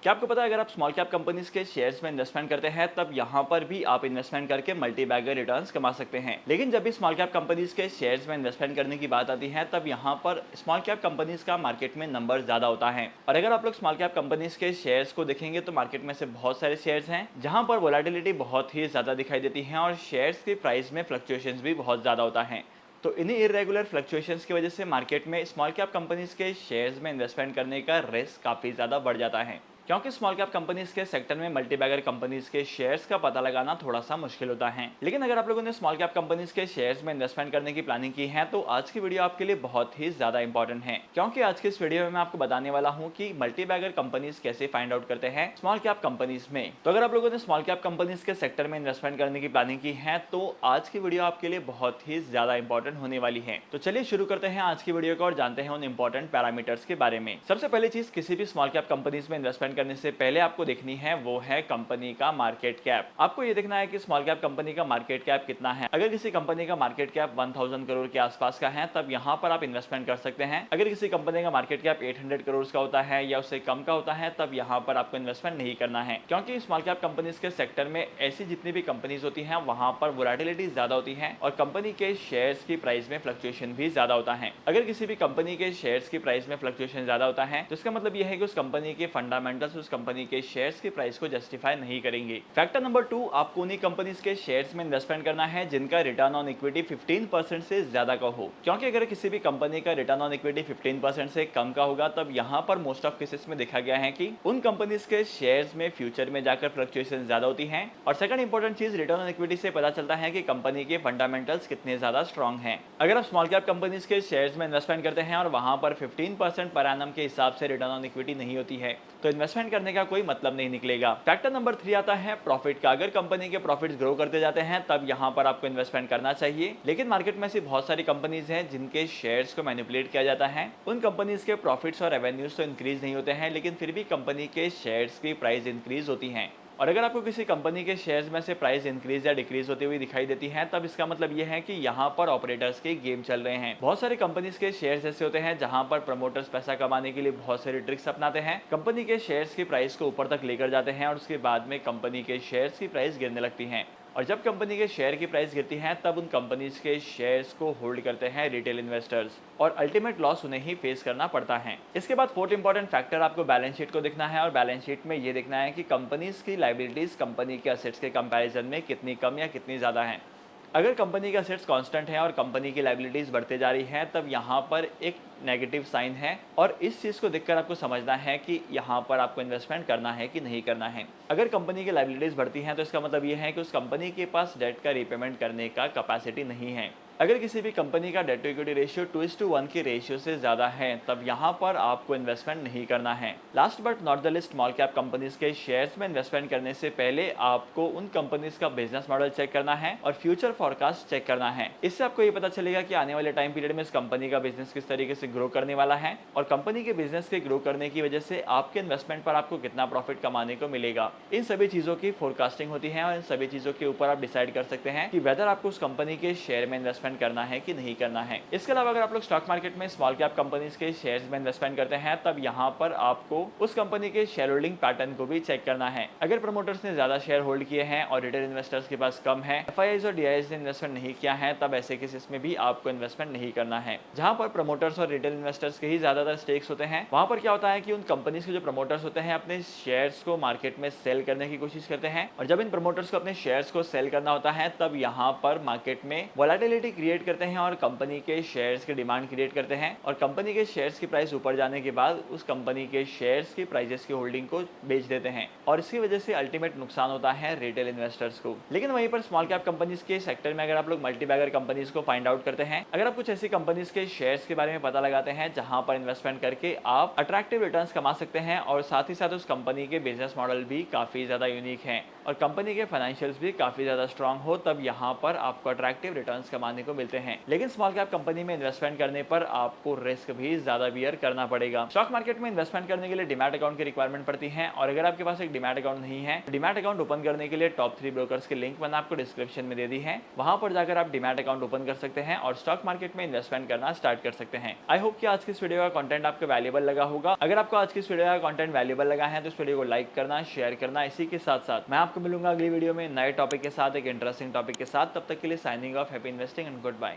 क्या आपको पता है अगर आप स्मॉल कैप कंपनीज के शेयर्स में इन्वेस्टमेंट करते हैं तब यहाँ पर भी आप इन्वेस्टमेंट करके मल्टी बैगर रिटर्न्स कमा सकते हैं। लेकिन जब भी स्मॉल कैप कंपनीज के शेयर्स में इन्वेस्टमेंट करने की बात आती है तब यहाँ पर स्मॉल कैप कंपनीज का मार्केट में नंबर ज्यादा होता है। और अगर आप लोग स्मॉल कैप कंपनीज के शेयर्स को देखेंगे तो मार्केट में से बहुत सारे शेयर्स हैं जहां पर वोलेटिलिटी बहुत ही ज्यादा दिखाई देती है और शेयर्स की प्राइस में फ्लक्चुएशंस भी बहुत ज्यादा होता है। तो इन्हीं इरेगुलर फ्लक्चुएशंस की वजह से मार्केट में स्मॉल कैप कंपनीज के शेयर्स में इन्वेस्टमेंट करने का रिस्क काफी ज्यादा बढ़ जाता है, क्योंकि स्मॉल कैप कंपनीज के सेक्टर में मल्टी बैगर कंपनीज के शेयर्स का पता लगाना थोड़ा सा मुश्किल होता है। लेकिन अगर आप लोगों ने स्मॉल कैप कंपनीज के शेयर्स में इन्वेस्टमेंट करने की प्लानिंग की है तो आज की वीडियो आपके लिए बहुत ही ज्यादा इंपॉर्टेंट है, क्योंकि आज के इस वीडियो में मैं आपको बताने वाला हूं कि मल्टी बैगर कंपनीज कैसे फाइंड आउट करते हैं स्मॉल कैप कंपनीज में। तो अगर आप लोगों ने स्मॉल कैप कंपनीज के सेक्टर में इन्वेस्टमेंट करने की प्लानिंग की है तो आज की वीडियो आपके लिए बहुत ही ज्यादा इंपॉर्टेंट होने वाली है। तो चलिए शुरू करते हैं आज की वीडियो को और जानते हैं उन इंपॉर्टेंट पैरामीटर्स के बारे में। सबसे पहली चीज, किसी भी स्मॉल कैप कंपनीज में इन्वेस्टमेंट करने से पहले आपको देखनी है वो है कंपनी का मार्केट कैप। आपको ये देखना है कि स्मॉल कैप कंपनी का मार्केट कैप कितना है। अगर किसी कंपनी का मार्केट कैप 1000 करोड़ के आसपास का है तब यहाँ पर आप इन्वेस्टमेंट कर सकते हैं। अगर किसी कंपनी का मार्केट कैप 800 करोड़ का होता है या उससे कम का होता है तब यहाँ पर आपको इन्वेस्टमेंट नहीं करना है, क्योंकि स्मॉल कैप कंपनीज के सेक्टर में ऐसी जितनी भी कंपनीज होती हैं वहां पर वोलेटिलिटी ज्यादा होती है और कंपनी के शेयर्स की प्राइस में फ्लक्चुएशन भी ज्यादा होता है। अगर किसी भी कंपनी के शेयर्स की प्राइस में फ्लक्चुएशन ज्यादा होता है तो इसका मतलब यह है कि उस कंपनी के फंडामेंटल्स उस कंपनी के शेयर्स की प्राइस को जस्टिफाई नहीं करेंगे। फैक्टर नंबर 2, आपको उन्हीं कंपनीज के शेयर्स में इन्वेस्टमेंट करना है जिनका रिटर्न ऑन इक्विटी 15% से ज्यादा का हो, क्योंकि अगर किसी भी कंपनी का रिटर्न ऑन इक्विटी 15% से कम का होगा तब यहाँ पर मोस्ट ऑफ केसेस में देखा गया है कि उन कंपनीज के शेयर्स में फ्यूचर में जाकर फ्लक्चुएशन ज्यादा होती है। और सेकंड इंपॉर्टेंट चीज, रिटर्न ऑन इक्विटी से पता चलता है कि कंपनी के फंडामेंटल्स कितने ज्यादा स्ट्रॉन्ग हैं। अगर आप स्मॉल कैप कंपनीज के शेयर्स में इन्वेस्टमेंट करते हैं और वहां पर 15% पर एनम के हिसाब से रिटर्न ऑन इक्विटी नहीं होती है तो इन्वेस्टमेंट करने का कोई मतलब नहीं निकलेगा। फैक्टर नंबर 3 आता है प्रॉफिट का। अगर कंपनी के प्रॉफिट्स ग्रो करते जाते हैं तब यहां पर आपको इन्वेस्टमेंट करना चाहिए। लेकिन मार्केट में ऐसी बहुत सारी कंपनीज हैं जिनके शेयर्स को मैनिपुलेट किया जाता है। उन कंपनीज के प्रॉफिट्स और रेवेन्यूज तो इंक्रीज नहीं होते हैं लेकिन फिर भी कंपनी के शेयर्स की प्राइस इंक्रीज होती है। और अगर आपको किसी कंपनी के शेयर्स में से प्राइस इंक्रीज या डिक्रीज होती हुई दिखाई देती है तब इसका मतलब यह है कि यहाँ पर ऑपरेटर्स के गेम चल रहे हैं। बहुत सारे कंपनीज के शेयर्स ऐसे होते हैं जहां पर प्रमोटर्स पैसा कमाने के लिए बहुत सारी ट्रिक्स अपनाते हैं, कंपनी के शेयर्स की प्राइस को ऊपर तक लेकर जाते हैं और उसके बाद में कंपनी के शेयर्स की प्राइस गिरने लगती है। और जब कंपनी के शेयर की प्राइस गिरती है तब उन कंपनीज के शेयर्स को होल्ड करते हैं रिटेल इन्वेस्टर्स और अल्टीमेट लॉस उन्हें ही फेस करना पड़ता है। इसके बाद फोर्थ इंपॉर्टेंट फैक्टर, आपको बैलेंस शीट को देखना है और बैलेंस शीट में ये देखना है कि कंपनीज की लायबिलिटीज कंपनी के असेट्स के कंपैरिजन में कितनी कम या कितनी ज्यादा है। अगर कंपनी के असेट्स कांस्टेंट है और कंपनी की लायबिलिटीज बढ़ते जा रही है तब यहाँ पर एक नेगेटिव साइन है और इस चीज को देखकर आपको समझना है कि यहाँ पर आपको इन्वेस्टमेंट करना है कि नहीं करना है। अगर कंपनी की लायबिलिटीज बढ़ती हैं तो इसका मतलब यह है कि उस कंपनी के पास डेट का रीपेमेंट करने का कैपेसिटी नहीं है। अगर किसी भी कंपनी का डेट टू इक्विटी रेशियो 2:1 के रेशियो से ज्यादा है तब यहाँ पर आपको इन्वेस्टमेंट नहीं करना है। Last but not the list, small cap companies के शेयर्स में इन्वेस्टमेंट करने से पहले आपको उन कंपनीज का बिजनेस मॉडल चेक करना है और फ्यूचर फोरकास्ट चेक करना है। इससे आपको ये पता चलेगा कि आने वाले टाइम पीरियड में इस कंपनी का बिजनेस किस तरीके से ग्रो करने वाला है और कंपनी के बिजनेस के ग्रो करने की वजह से आपके इन्वेस्टमेंट पर आपको कितना प्रॉफिट कमाने को मिलेगा। इन सभी चीजों की फोरकास्टिंग होती है और इन सभी चीजों के ऊपर आप डिसाइड कर सकते हैं कि वेदर आपको उस कंपनी के शेयर में इन्वेस्टमेंट करना है कि नहीं करना है। इसके अलावा अगर आप लोग स्टॉक मार्केट में स्मॉल कैप कंपनीज के शेयर्स में इन्वेस्टमेंट करते हैं तब यहाँ पर आपको उस कंपनी के शेयर होल्डिंग पैटर्न को भी चेक करना है। अगर प्रमोटर्स ने ज्यादा शेयर होल्ड किए हैं और रिटेल इन्वेस्टर्स के पास कम है, एफआईआईज और डीआईएस ने इन्वेस्टमेंट नहीं किया है तब ऐसे केसेस में भी आपको इन्वेस्टमेंट नहीं करना है। जहां पर प्रमोटर्स और रिटेल इन्वेस्टर्स के ही ज्यादातर स्टेक्स होते हैं वहां पर क्या होता है कि उन कंपनीज के जो प्रमोटर्स होते हैं अपने शेयर्स को मार्केट में सेल करने की कोशिश करते हैं और जब इन प्रमोटर्स को अपने शेयर्स को सेल करना होता है तब यहाँ पर मार्केट में वोलेटिलिटी क्रिएट करते हैं और कंपनी के शेयर्स की डिमांड क्रिएट करते हैं और कंपनी के शेयर्स की प्राइस ऊपर जाने के बाद उस कंपनी के शेयर्स की प्राइसेस की होल्डिंग को बेच देते हैं और इसकी वजह से अल्टीमेट नुकसान होता है रिटेल इन्वेस्टर्स को। लेकिन वहीं पर स्मॉल कैप कंपनीज के सेक्टर में अगर आप लोग मल्टी बैगर कंपनीज को फाइंड आउट करते हैं, अगर आप कुछ ऐसी कंपनीज के शेयर्स के बारे में पता लगाते हैं जहां पर इन्वेस्टमेंट करके आप अट्रैक्टिव रिटर्न्स कमा सकते हैं और साथ ही साथ उस कंपनी के बिजनेस मॉडल भी काफी ज्यादा यूनिक है और कंपनी के फाइनेंशियल्स भी काफी ज्यादा स्ट्रांग हो, तब यहाँ पर आपको अट्रैक्टिव रिटर्न्स कमाने को मिलते हैं। लेकिन स्मॉल कैप कंपनी में इन्वेस्टमेंट करने पर आपको रिस्क भी ज्यादा बियर करना पड़ेगा। स्टॉक मार्केट में इन्वेस्टमेंट करने के लिए डीमैट अकाउंट की रिक्वायरमेंट पड़ती है, और अगर आपके पास एक डीमैट अकाउंट नहीं है, डीमैट अकाउंट ओपन करने के लिए टॉप 3 ब्रोकर्स के लिंक मैंने आपको डिस्क्रिप्शन में दे दी है। वहां पर जाकर आप डीमैट अकाउंट ओपन कर सकते हैं और स्टॉक मार्केट में इन्वेस्टमेंट करना स्टार्ट कर सकते हैं। आई होप कि आज की इस वीडियो का कंटेंट आपको वैल्यूएबल लगा होगा। अगर आपको आज की इस वीडियो का कंटेंट वैल्यूएबल लगा है तो इस वीडियो को लाइक करना, शेयर करना। इसी के साथ साथ मैं आपको मिलूंगा अगली वीडियो में नए टॉपिक के साथ, एक इंटरेस्टिंग टॉपिक के साथ। तब तक के लिए signing off, happy investing and good bye.